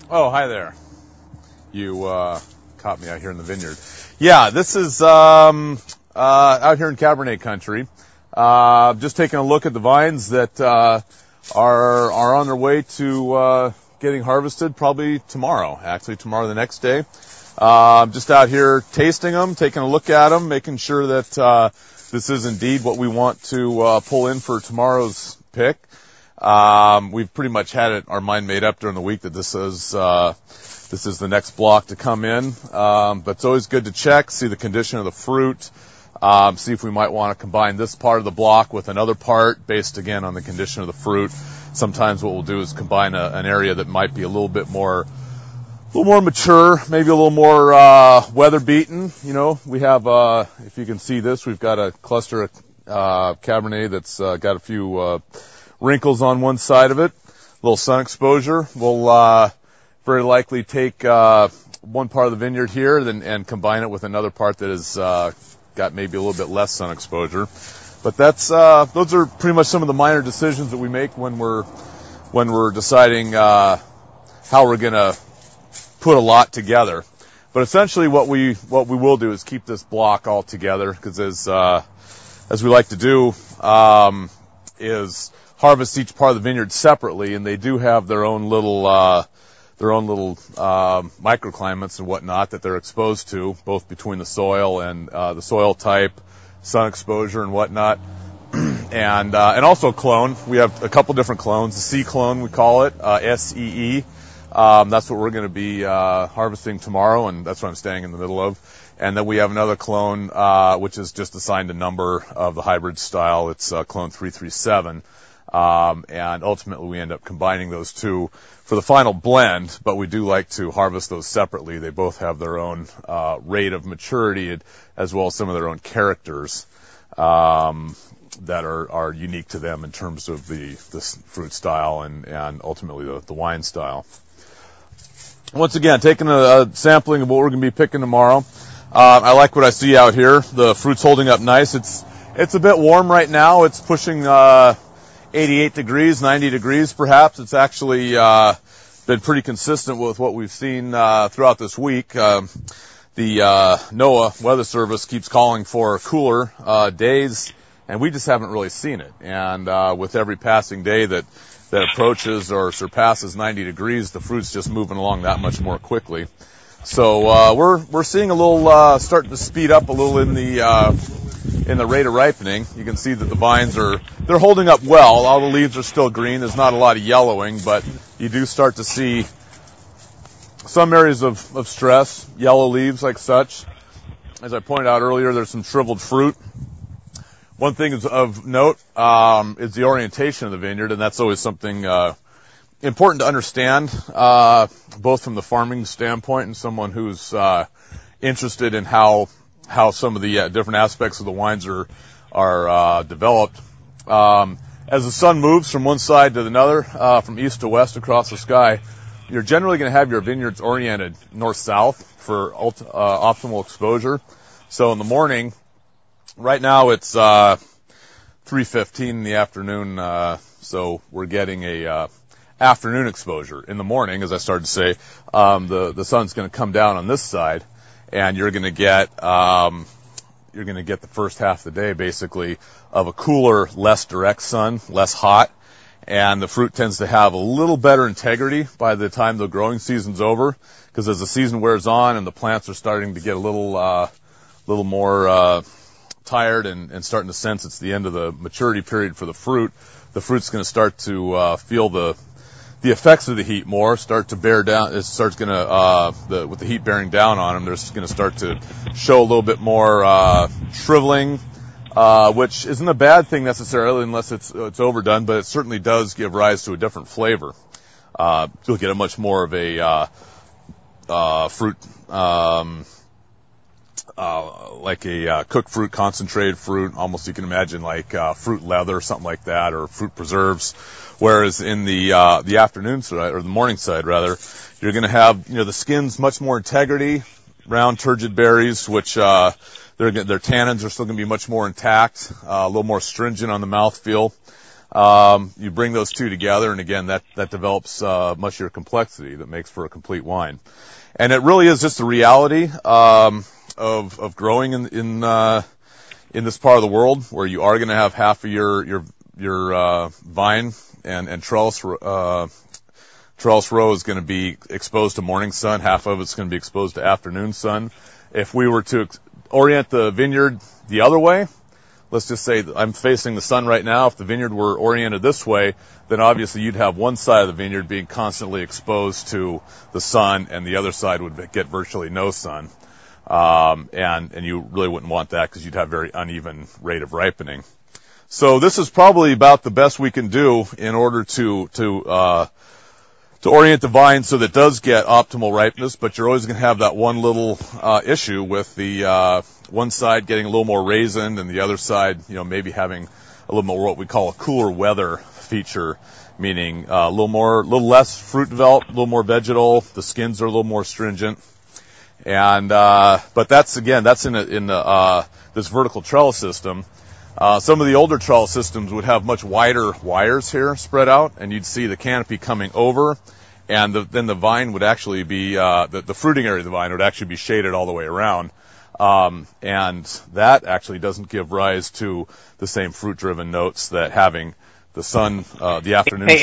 Oh, hi there. You caught me out here in the vineyard. Yeah, this is out here in Cabernet country. Just taking a look at the vines that are on their way to getting harvested probably tomorrow. Actually, tomorrow, the next day. Just out here tasting them, taking a look at them, making sure that this is indeed what we want to pull in for tomorrow's pick. We've pretty much had our mind made up during the week that this is the next block to come in. But it's always good to check, see the condition of the fruit, see if we might want to combine this part of the block with another part based again on the condition of the fruit. Sometimes what we'll do is combine an area that might be a little more mature, maybe a little more weather beaten. You know, we have if you can see this, we've got a cluster of Cabernet that's got a few wrinkles on one side of it, a little sun exposure. We'll very likely take one part of the vineyard here and combine it with another part that has got maybe a little bit less sun exposure. But that's those are pretty much some of the minor decisions that we make when we're deciding how we're gonna put a lot together. But essentially what we will do is keep this block all together, because as we like to do is harvest each part of the vineyard separately, and they do have their own little microclimates and whatnot that they're exposed to, both between the soil and the soil type, sun exposure and whatnot, and also clone. We have a couple different clones. The C clone, we call it, SEE. That's what we're going to be harvesting tomorrow, and that's what I'm staying in the middle of. And then we have another clone, which is just assigned a number of the hybrid style. It's clone 337. And ultimately we end up combining those two for the final blend, but we do like to harvest those separately. They both have their own rate of maturity, as well as some of their own characters that are unique to them in terms of the fruit style and ultimately the wine style. Once again, taking a sampling of what we're going to be picking tomorrow. I like what I see out here. The fruit's holding up nice. It's a bit warm right now. It's pushing 88 degrees, 90 degrees perhaps. It's actually been pretty consistent with what we've seen throughout this week. The NOAA Weather Service keeps calling for cooler days, and we just haven't really seen it. And with every passing day that approaches or surpasses 90 degrees, the fruit's just moving along that much more quickly. So we're seeing a little starting to speed up a little in the rate of ripening. You can see that the vines they're holding up well. All the leaves are still green. There's not a lot of yellowing, but you do start to see some areas of stress, yellow leaves like such. As I pointed out earlier, there's some shriveled fruit. One thing of note is the orientation of the vineyard, and that's always something important to understand, both from the farming standpoint and someone who's interested in how some of the different aspects of the wines are developed. As the sun moves from one side to another, from east to west across the sky, you're generally going to have your vineyards oriented north-south for optimal exposure. So in the morning, right now it's 3:15 in the afternoon, so we're getting a afternoon exposure. In the morning, as I started to say, the sun's going to come down on this side, and you're going to get the first half of the day basically of a cooler, less direct sun, less hot, and the fruit tends to have a little better integrity by the time the growing season's over, because as the season wears on and the plants are starting to get a little more tired and starting to sense it's the end of the maturity period for the fruit's going to start to feel the effects of the heat more, start to bear down. It starts going to, with the heat bearing down on them, they're going to start to show a little bit more shriveling, which isn't a bad thing necessarily unless it's overdone, but it certainly does give rise to a different flavor. You'll get a much more of a fruit, like a cooked fruit, concentrated fruit, almost you can imagine like fruit leather, something like that, or fruit preserves. Whereas in the afternoon side, or the morning side rather, you're going to have, the skin's much more integrity, round turgid berries, which their tannins are still going to be much more intact, a little more stringent on the mouthfeel. You bring those two together, and again, that develops much of your complexity that makes for a complete wine. And it really is just the reality of growing in this part of the world, where you are going to have half of your vine and trellis row is going to be exposed to morning sun. Half of it's going to be exposed to afternoon sun. If we were to orient the vineyard the other way, let's just say that I'm facing the sun right now. If the vineyard were oriented this way, then obviously you'd have one side of the vineyard being constantly exposed to the sun, and the other side would get virtually no sun. And you really wouldn't want that, because you'd have very uneven rate of ripening. So this is probably about the best we can do in order to orient the vine so that it does get optimal ripeness, but you're always going to have that one little issue with the one side getting a little more raisined and the other side, maybe having a little more what we call a cooler weather feature, meaning a little less fruit developed, a little more vegetal. The skins are a little more stringent, and but that's in this vertical trellis system. Some of the older trellis systems would have much wider wires here spread out, and you'd see the canopy coming over, and then the vine would actually be, the fruiting area of the vine would actually be shaded all the way around. And that actually doesn't give rise to the same fruit-driven notes that having the sun, the afternoon sun